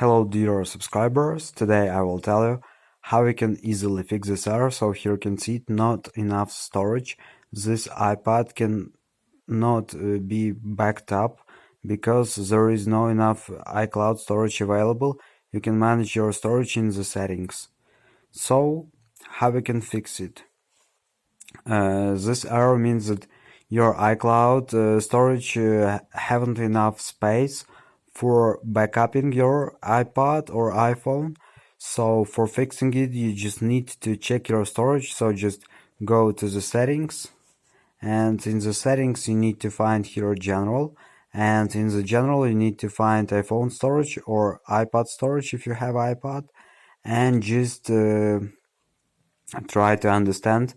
Hello dear subscribers, today I will tell you how you can easily fix this error. So here you can see it, not enough storage. This iPad can not be backed up because there is no enough iCloud storage available. You can manage your storage in the settings. So how we can fix it? This error means that your iCloud storage haven't enough space for backupping your iPad or iPhone. So for fixing it, you just need to check your storage. So just go to the settings, and in the settings you need to find here general, and in the general you need to find iPhone storage or iPad storage if you have iPad, and just try to understand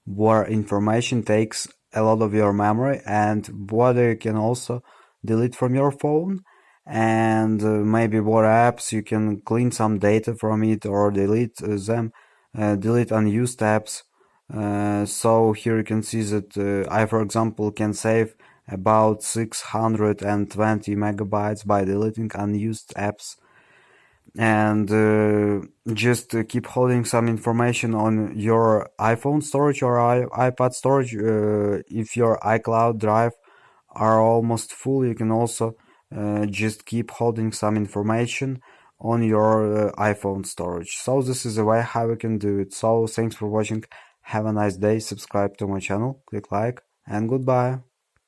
where information takes a lot of your memory and what you can also delete from your phone, and maybe what apps you can clean some data from it or delete them, delete unused apps. So here you can see that I, for example, can save about 620 megabytes by deleting unused apps. And just keep holding some information on your iPhone storage or iPad storage. If your iCloud drive are almost full, you can also just keep holding some information on your iPhone storage. So this is the way how you can do it. So thanks for watching. Have a nice day. Subscribe to my channel, click like, and goodbye.